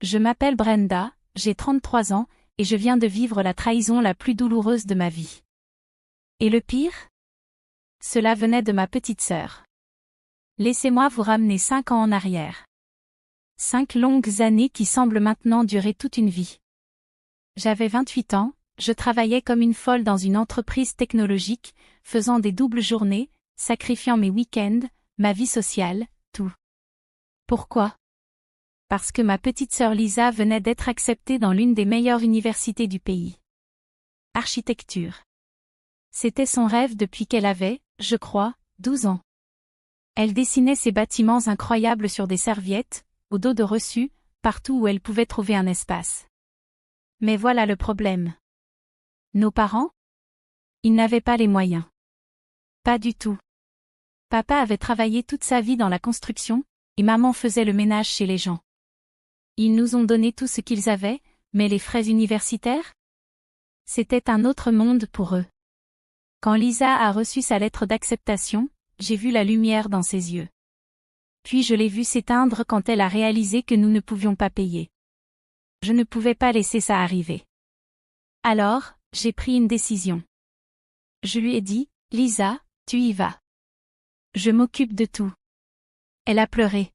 Je m'appelle Brenda, j'ai 33 ans, et je viens de vivre la trahison la plus douloureuse de ma vie. Et le pire? Cela venait de ma petite sœur. Laissez-moi vous ramener 5 ans en arrière. 5 longues années qui semblent maintenant durer toute une vie. J'avais 28 ans, je travaillais comme une folle dans une entreprise technologique, faisant des doubles journées, sacrifiant mes week-ends, ma vie sociale, tout. Pourquoi? Parce que ma petite sœur Lisa venait d'être acceptée dans l'une des meilleures universités du pays. Architecture. C'était son rêve depuis qu'elle avait, je crois, 12 ans. Elle dessinait ces bâtiments incroyables sur des serviettes, au dos de reçus, partout où elle pouvait trouver un espace. Mais voilà le problème. Nos parents? Ils n'avaient pas les moyens. Pas du tout. Papa avait travaillé toute sa vie dans la construction, et maman faisait le ménage chez les gens. Ils nous ont donné tout ce qu'ils avaient, mais les frais universitaires? C'était un autre monde pour eux. Quand Lisa a reçu sa lettre d'acceptation, j'ai vu la lumière dans ses yeux. Puis je l'ai vue s'éteindre quand elle a réalisé que nous ne pouvions pas payer. Je ne pouvais pas laisser ça arriver. Alors, j'ai pris une décision. Je lui ai dit, Lisa, tu y vas. Je m'occupe de tout. Elle a pleuré.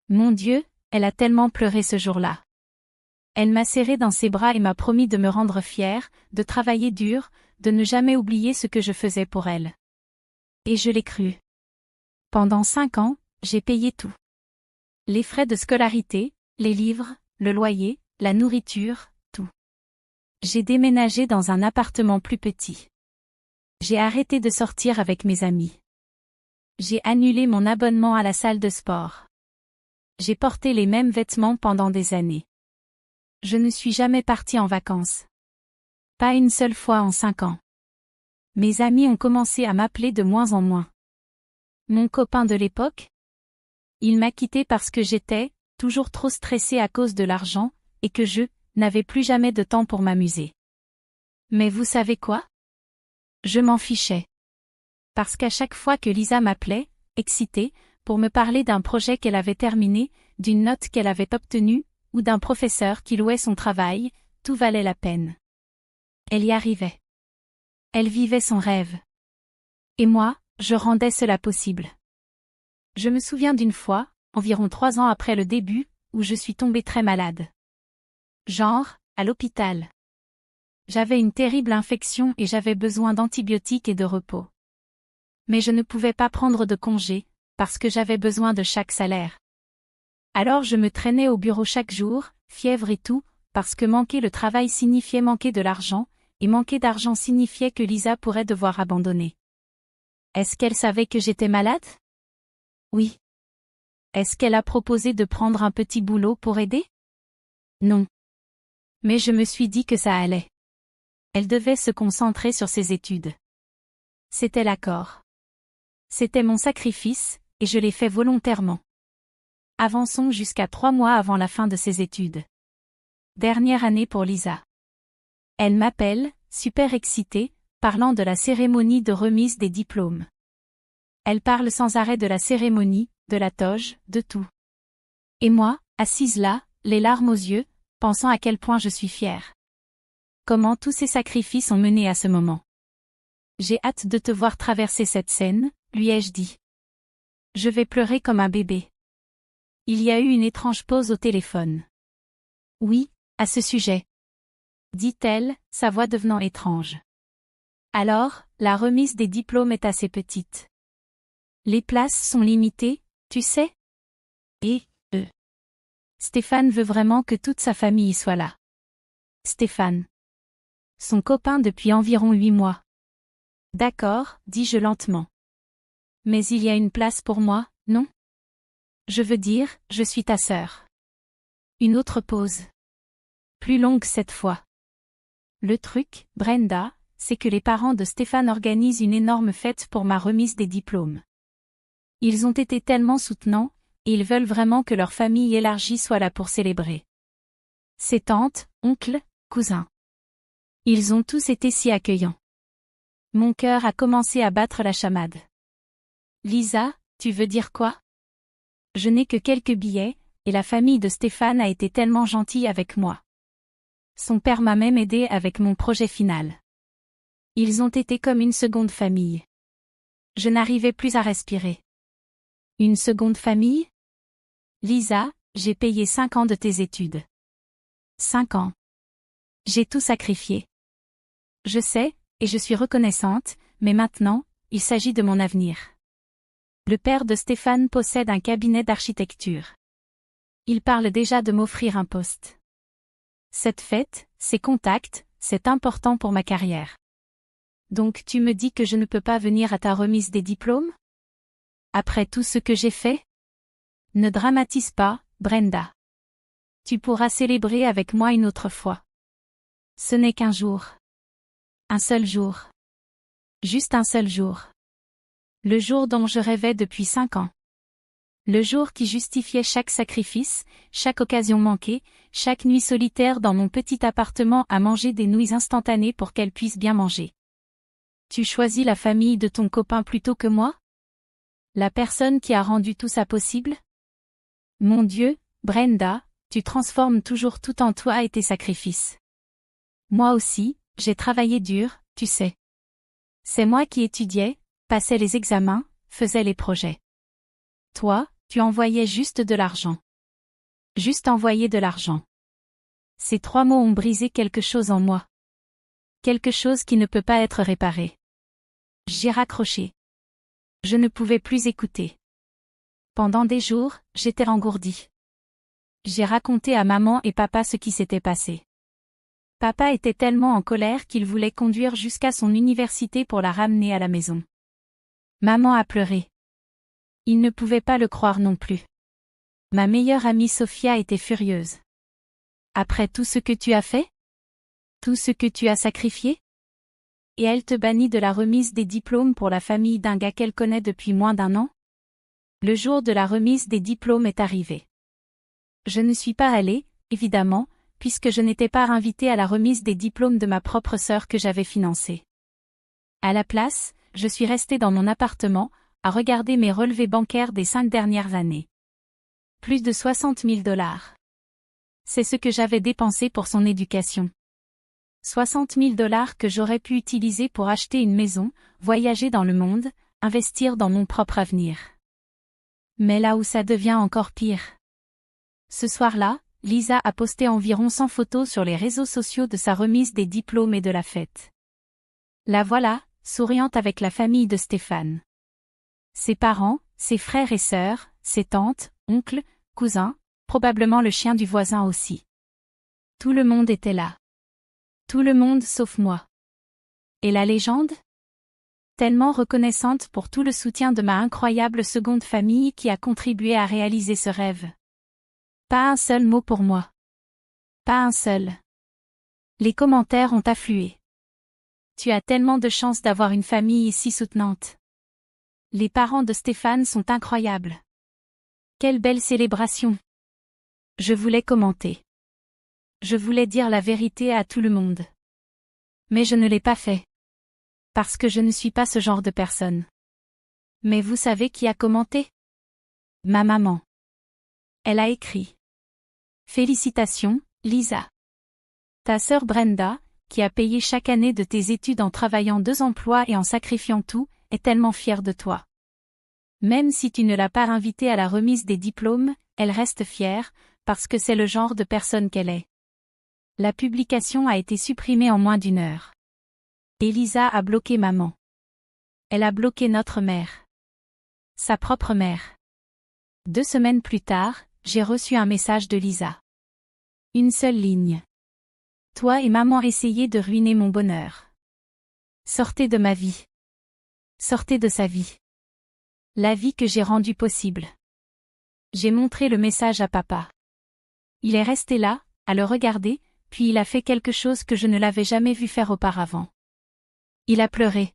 Mon Dieu, elle a tellement pleuré ce jour-là. Elle m'a serré dans ses bras et m'a promis de me rendre fière, de travailler dur, de ne jamais oublier ce que je faisais pour elle. Et je l'ai cru. Pendant 5 ans, j'ai payé tout. Les frais de scolarité, les livres, le loyer, la nourriture, tout. J'ai déménagé dans un appartement plus petit. J'ai arrêté de sortir avec mes amis. J'ai annulé mon abonnement à la salle de sport. J'ai porté les mêmes vêtements pendant des années. Je ne suis jamais partie en vacances. Pas une seule fois en 5 ans. Mes amis ont commencé à m'appeler de moins en moins. Mon copain de l'époque? Il m'a quittée parce que j'étais, toujours trop stressée à cause de l'argent, et que je n'avais plus jamais de temps pour m'amuser. Mais vous savez quoi? Je m'en fichais. Parce qu'à chaque fois que Lisa m'appelait, excitée, pour me parler d'un projet qu'elle avait terminé, d'une note qu'elle avait obtenue, ou d'un professeur qui louait son travail, tout valait la peine. Elle y arrivait. Elle vivait son rêve. Et moi, je rendais cela possible. Je me souviens d'une fois, environ 3 ans après le début, où je suis tombée très malade. Genre, à l'hôpital. J'avais une terrible infection et j'avais besoin d'antibiotiques et de repos. Mais je ne pouvais pas prendre de congé, parce que j'avais besoin de chaque salaire. Alors je me traînais au bureau chaque jour, fièvre et tout, parce que manquer le travail signifiait manquer de l'argent, et manquer d'argent signifiait que Lisa pourrait devoir abandonner. Est-ce qu'elle savait que j'étais malade? Oui. Est-ce qu'elle a proposé de prendre un petit boulot pour aider? Non. Mais je me suis dit que ça allait. Elle devait se concentrer sur ses études. C'était l'accord. C'était mon sacrifice, et je l'ai fait volontairement. Avançons jusqu'à 3 mois avant la fin de ses études. Dernière année pour Lisa. Elle m'appelle, super excitée, parlant de la cérémonie de remise des diplômes. Elle parle sans arrêt de la cérémonie, de la toge, de tout. Et moi, assise là, les larmes aux yeux, pensant à quel point je suis fière. Comment tous ces sacrifices ont mené à ce moment. J'ai hâte de te voir traverser cette scène, lui ai-je dit. Je vais pleurer comme un bébé. Il y a eu une étrange pause au téléphone. Oui, à ce sujet. Dit-elle, sa voix devenant étrange. Alors, la remise des diplômes est assez petite. Les places sont limitées, tu sais? Et, Stéphane veut vraiment que toute sa famille y soit là. Stéphane. Son copain depuis environ 8 mois. D'accord, dis-je lentement. Mais il y a une place pour moi, non? Je veux dire, je suis ta sœur. Une autre pause. Plus longue cette fois. Le truc, Brenda, c'est que les parents de Stéphane organisent une énorme fête pour ma remise des diplômes. Ils ont été tellement soutenants, et ils veulent vraiment que leur famille élargie soit là pour célébrer. Ses tantes, oncles, cousins. Ils ont tous été si accueillants. Mon cœur a commencé à battre la chamade. Lisa, tu veux dire quoi? Je n'ai que quelques billets, et la famille de Stéphane a été tellement gentille avec moi. Son père m'a même aidé avec mon projet final. Ils ont été comme une seconde famille. Je n'arrivais plus à respirer. Une seconde famille? Lisa, j'ai payé 5 ans de tes études. 5 ans. J'ai tout sacrifié. Je sais, et je suis reconnaissante, mais maintenant, il s'agit de mon avenir. Le père de Stéphane possède un cabinet d'architecture. Il parle déjà de m'offrir un poste. Cette fête, ces contacts, c'est important pour ma carrière. Donc tu me dis que je ne peux pas venir à ta remise des diplômes? Après tout ce que j'ai fait? Ne dramatise pas, Brenda. Tu pourras célébrer avec moi une autre fois. Ce n'est qu'un jour. Un seul jour. Juste un seul jour. Le jour dont je rêvais depuis 5 ans. Le jour qui justifiait chaque sacrifice, chaque occasion manquée, chaque nuit solitaire dans mon petit appartement à manger des nouilles instantanées pour qu'elle puisse bien manger. Tu choisis la famille de ton copain plutôt que moi? La personne qui a rendu tout ça possible? Mon Dieu, Brenda, tu transformes toujours tout en toi et tes sacrifices. Moi aussi, j'ai travaillé dur, tu sais. C'est moi qui étudiais, passais les examens, faisais les projets. Toi, tu envoyais juste de l'argent. Juste envoyer de l'argent. Ces 3 mots ont brisé quelque chose en moi. Quelque chose qui ne peut pas être réparé. J'ai raccroché. Je ne pouvais plus écouter. Pendant des jours, j'étais engourdie. J'ai raconté à maman et papa ce qui s'était passé. Papa était tellement en colère qu'il voulait conduire jusqu'à son université pour la ramener à la maison. Maman a pleuré. Il ne pouvait pas le croire non plus. Ma meilleure amie Sophia était furieuse. Après tout ce que tu as fait? Tout ce que tu as sacrifié? Et elle te bannit de la remise des diplômes pour la famille d'un gars qu'elle connaît depuis moins d'1 an? Le jour de la remise des diplômes est arrivé. Je ne suis pas allée, évidemment, puisque je n'étais pas invitée à la remise des diplômes de ma propre sœur que j'avais financée. À la place, je suis restée dans mon appartement, à regarder mes relevés bancaires des 5 dernières années. Plus de 60 000 $. C'est ce que j'avais dépensé pour son éducation. 60 000 $ que j'aurais pu utiliser pour acheter une maison, voyager dans le monde, investir dans mon propre avenir. Mais là où ça devient encore pire. Ce soir-là, Lisa a posté environ 100 photos sur les réseaux sociaux de sa remise des diplômes et de la fête. La voilà, souriante avec la famille de Stéphane. Ses parents, ses frères et sœurs, ses tantes, oncles, cousins, probablement le chien du voisin aussi. Tout le monde était là. Tout le monde sauf moi. Et la légende? Tellement reconnaissante pour tout le soutien de ma incroyable seconde famille qui a contribué à réaliser ce rêve. Pas un seul mot pour moi. Pas un seul. Les commentaires ont afflué. Tu as tellement de chance d'avoir une famille si soutenante. Les parents de Stéphane sont incroyables. Quelle belle célébration. Je voulais commenter. Je voulais dire la vérité à tout le monde. Mais je ne l'ai pas fait. Parce que je ne suis pas ce genre de personne. Mais vous savez qui a commenté? Ma maman. Elle a écrit. Félicitations, Lisa. Ta sœur Brenda, qui a payé chaque année de tes études en travaillant 2 emplois et en sacrifiant tout, est tellement fière de toi. Même si tu ne l'as pas invitée à la remise des diplômes, elle reste fière, parce que c'est le genre de personne qu'elle est. La publication a été supprimée en moins d'1 heure. Elisa a bloqué maman. Elle a bloqué notre mère. Sa propre mère. 2 semaines plus tard, j'ai reçu un message de Lisa. Une seule ligne. Toi et maman essayez de ruiner mon bonheur. Sortez de ma vie. Sortez de sa vie. La vie que j'ai rendue possible. J'ai montré le message à papa. Il est resté là, à le regarder, puis il a fait quelque chose que je ne l'avais jamais vu faire auparavant. Il a pleuré.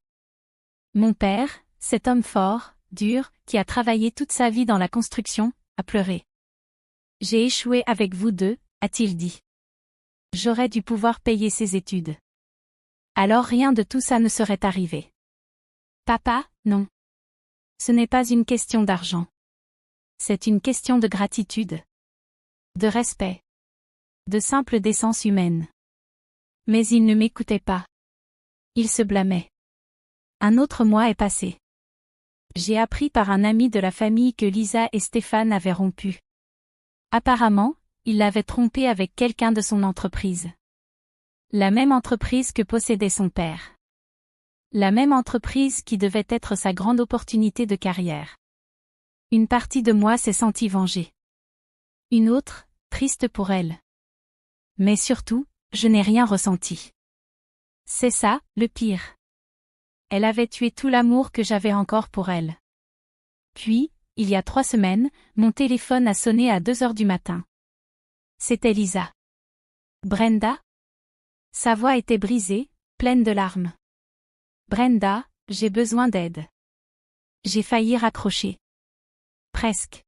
Mon père, cet homme fort, dur, qui a travaillé toute sa vie dans la construction, a pleuré. J'ai échoué avec vous deux, a-t-il dit. J'aurais dû pouvoir payer ses études. Alors rien de tout ça ne serait arrivé. Papa, non. Ce n'est pas une question d'argent. C'est une question de gratitude. de respect, de simple décence humaine. Mais il ne m'écoutait pas. Il se blâmait. Un autre mois est passé. J'ai appris par un ami de la famille que Lisa et Stéphane avaient rompu. Apparemment, il l'avait trompée avec quelqu'un de son entreprise. La même entreprise que possédait son père. La même entreprise qui devait être sa grande opportunité de carrière. Une partie de moi s'est sentie vengée. Une autre, triste pour elle. Mais surtout, je n'ai rien ressenti. C'est ça, le pire. Elle avait tué tout l'amour que j'avais encore pour elle. Puis, il y a 3 semaines, mon téléphone a sonné à 2 heures du matin. C'était Lisa. Brenda? Sa voix était brisée, pleine de larmes. Brenda, j'ai besoin d'aide. J'ai failli raccrocher. Presque.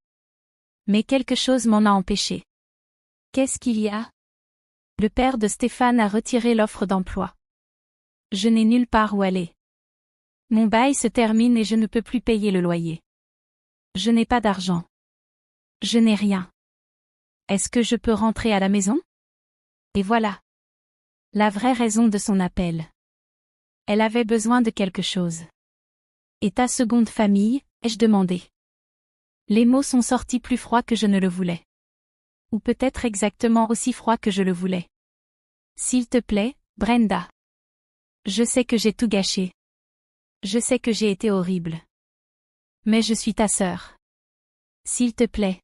Mais quelque chose m'en a empêché. Qu'est-ce qu'il y a? Le père de Stéphane a retiré l'offre d'emploi. Je n'ai nulle part où aller. Mon bail se termine et je ne peux plus payer le loyer. Je n'ai pas d'argent. Je n'ai rien. Est-ce que je peux rentrer à la maison? Et voilà. La vraie raison de son appel. Elle avait besoin de quelque chose. Et ta seconde famille, ai-je demandé. Les mots sont sortis plus froids que je ne le voulais. Ou peut-être exactement aussi froids que je le voulais. S'il te plaît, Brenda. Je sais que j'ai tout gâché. Je sais que j'ai été horrible. Mais je suis ta sœur. S'il te plaît.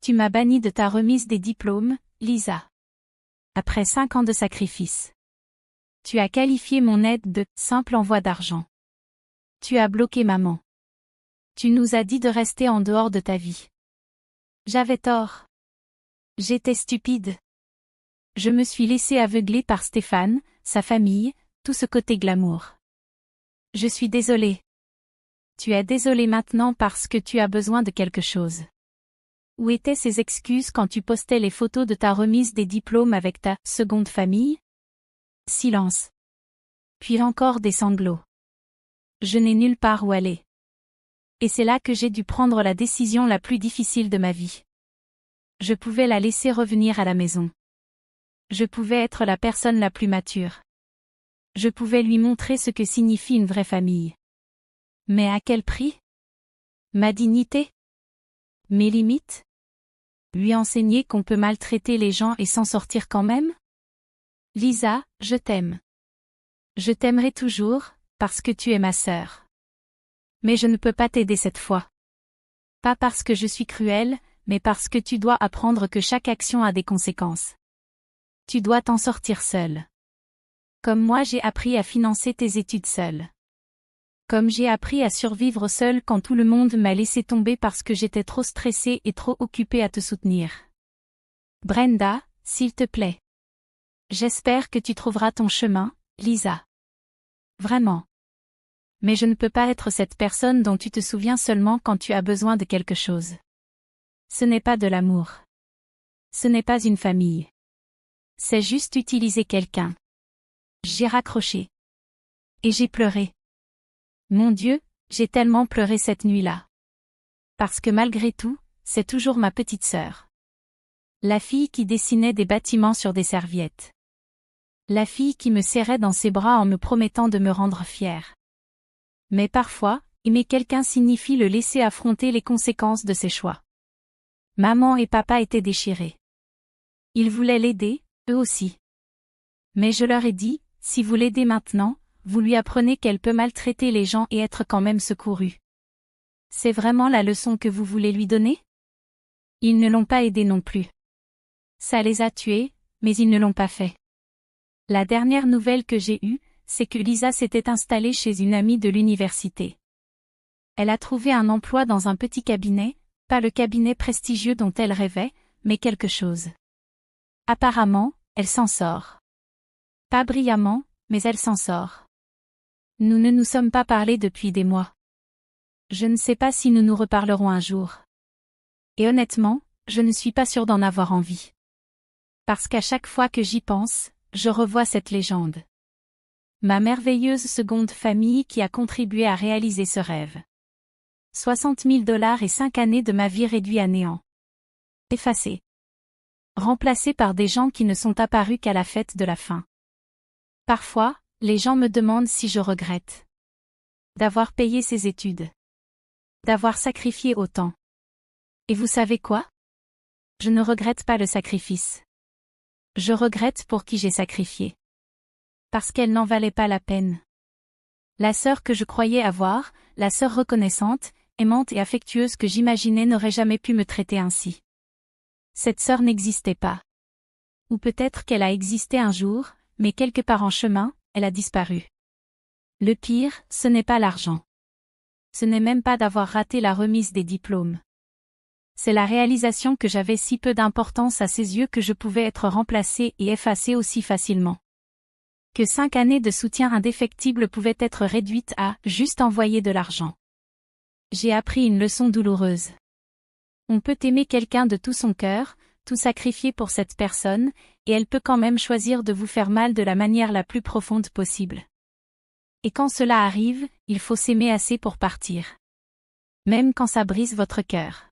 Tu m'as banni de ta remise des diplômes, Lisa. Après 5 ans de sacrifice. Tu as qualifié mon aide de « simple envoi d'argent ». Tu as bloqué maman. Tu nous as dit de rester en dehors de ta vie. J'avais tort. J'étais stupide. Je me suis laissée aveugler par Stéphane, sa famille, tout ce côté glamour. Je suis désolée. Tu es désolée maintenant parce que tu as besoin de quelque chose. Où étaient ces excuses quand tu postais les photos de ta remise des diplômes avec ta seconde famille? Silence. Puis encore des sanglots. Je n'ai nulle part où aller. Et c'est là que j'ai dû prendre la décision la plus difficile de ma vie. Je pouvais la laisser revenir à la maison. Je pouvais être la personne la plus mature. Je pouvais lui montrer ce que signifie une vraie famille. Mais à quel prix? Ma dignité? Mes limites? Lui enseigner qu'on peut maltraiter les gens et s'en sortir quand même? Lisa, je t'aime. Je t'aimerai toujours, parce que tu es ma sœur. Mais je ne peux pas t'aider cette fois. Pas parce que je suis cruelle, mais parce que tu dois apprendre que chaque action a des conséquences. Tu dois t'en sortir seule. Comme moi j'ai appris à financer tes études seule. Comme j'ai appris à survivre seule quand tout le monde m'a laissé tomber parce que j'étais trop stressée et trop occupée à te soutenir. Brenda, s'il te plaît. J'espère que tu trouveras ton chemin, Lisa. Vraiment. Mais je ne peux pas être cette personne dont tu te souviens seulement quand tu as besoin de quelque chose. Ce n'est pas de l'amour. Ce n'est pas une famille. C'est juste utiliser quelqu'un. J'ai raccroché. Et j'ai pleuré. Mon Dieu, j'ai tellement pleuré cette nuit-là. Parce que malgré tout, c'est toujours ma petite sœur. La fille qui dessinait des bâtiments sur des serviettes. La fille qui me serrait dans ses bras en me promettant de me rendre fière. Mais parfois, aimer quelqu'un signifie le laisser affronter les conséquences de ses choix. Maman et papa étaient déchirés. Ils voulaient l'aider, eux aussi. Mais je leur ai dit, si vous l'aidez maintenant, vous lui apprenez qu'elle peut maltraiter les gens et être quand même secourue. C'est vraiment la leçon que vous voulez lui donner? Ils ne l'ont pas aidé non plus. Ça les a tués, mais ils ne l'ont pas fait. La dernière nouvelle que j'ai eue, c'est que Lisa s'était installée chez une amie de l'université. Elle a trouvé un emploi dans un petit cabinet, pas le cabinet prestigieux dont elle rêvait, mais quelque chose. Apparemment, elle s'en sort. Pas brillamment, mais elle s'en sort. Nous ne nous sommes pas parlé depuis des mois. Je ne sais pas si nous nous reparlerons un jour. Et honnêtement, je ne suis pas sûre d'en avoir envie. Parce qu'à chaque fois que j'y pense, je revois cette légende. Ma merveilleuse seconde famille qui a contribué à réaliser ce rêve. 60 000 $ et 5 années de ma vie réduits à néant. Effacées. remplacée par des gens qui ne sont apparus qu'à la fête de la fin. Parfois, les gens me demandent si je regrette d'avoir payé ces études, d'avoir sacrifié autant. Et vous savez quoi? Je ne regrette pas le sacrifice. Je regrette pour qui j'ai sacrifié. Parce qu'elle n'en valait pas la peine. La sœur que je croyais avoir, la sœur reconnaissante, aimante et affectueuse que j'imaginais n'aurait jamais pu me traiter ainsi. Cette sœur n'existait pas. Ou peut-être qu'elle a existé un jour, mais quelque part en chemin, elle a disparu. Le pire, ce n'est pas l'argent. Ce n'est même pas d'avoir raté la remise des diplômes. C'est la réalisation que j'avais si peu d'importance à ses yeux que je pouvais être remplacée et effacée aussi facilement. Que 5 années de soutien indéfectible pouvaient être réduites à juste envoyer de l'argent. J'ai appris une leçon douloureuse. On peut aimer quelqu'un de tout son cœur, tout sacrifier pour cette personne, et elle peut quand même choisir de vous faire mal de la manière la plus profonde possible. Et quand cela arrive, il faut s'aimer assez pour partir. Même quand ça brise votre cœur.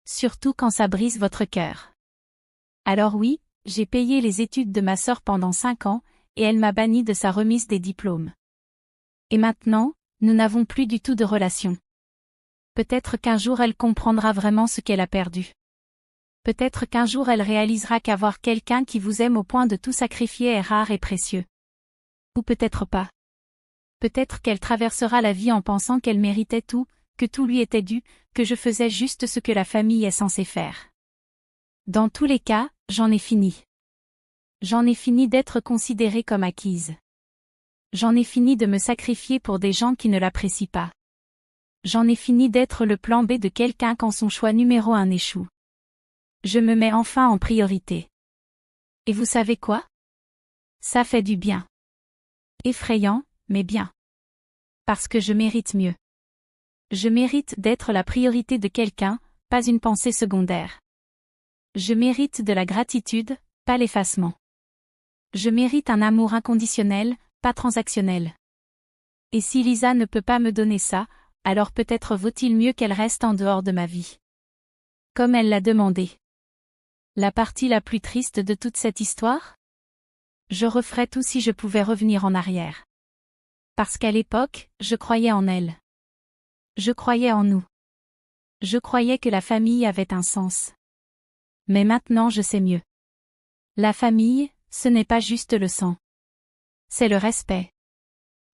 Surtout quand ça brise votre cœur. Alors oui, j'ai payé les études de ma sœur pendant 5 ans, et elle m'a banni de sa remise des diplômes. Et maintenant, nous n'avons plus du tout de relation. Peut-être qu'un jour elle comprendra vraiment ce qu'elle a perdu. Peut-être qu'un jour elle réalisera qu'avoir quelqu'un qui vous aime au point de tout sacrifier est rare et précieux. Ou peut-être pas. Peut-être qu'elle traversera la vie en pensant qu'elle méritait tout, que tout lui était dû, que je faisais juste ce que la famille est censée faire. Dans tous les cas, j'en ai fini. J'en ai fini d'être considérée comme acquise. J'en ai fini de me sacrifier pour des gens qui ne l'apprécient pas. J'en ai fini d'être le plan B de quelqu'un quand son choix numéro 1 échoue. Je me mets enfin en priorité. Et vous savez quoi? Ça fait du bien. Effrayant, mais bien. Parce que je mérite mieux. Je mérite d'être la priorité de quelqu'un, pas une pensée secondaire. Je mérite de la gratitude, pas l'effacement. Je mérite un amour inconditionnel, pas transactionnel. Et si Lisa ne peut pas me donner ça, alors peut-être vaut-il mieux qu'elle reste en dehors de ma vie. Comme elle l'a demandé. La partie la plus triste de toute cette histoire? Je referais tout si je pouvais revenir en arrière. Parce qu'à l'époque, je croyais en elle. Je croyais en nous. Je croyais que la famille avait un sens. Mais maintenant je sais mieux. La famille, ce n'est pas juste le sang. C'est le respect.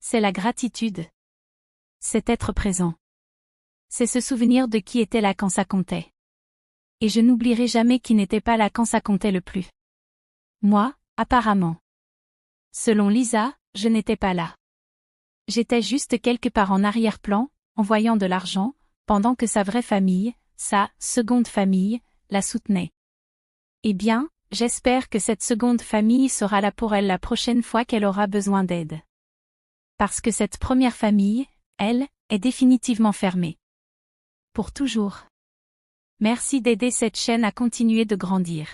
C'est la gratitude. C'est être présent. C'est se souvenir de qui était là quand ça comptait. Et je n'oublierai jamais qui n'était pas là quand ça comptait le plus. Moi, apparemment. Selon Lisa, je n'étais pas là. J'étais juste quelque part en arrière-plan, envoyant de l'argent, pendant que sa vraie famille, sa seconde famille, la soutenait. Eh bien, j'espère que cette seconde famille sera là pour elle la prochaine fois qu'elle aura besoin d'aide. Parce que cette première famille, elle, est définitivement fermée. Pour toujours. Merci d'aider cette chaîne à continuer de grandir.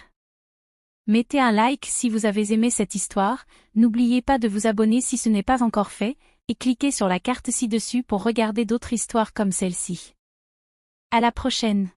Mettez un like si vous avez aimé cette histoire, n'oubliez pas de vous abonner si ce n'est pas encore fait, et cliquez sur la carte ci-dessus pour regarder d'autres histoires comme celle-ci. À la prochaine.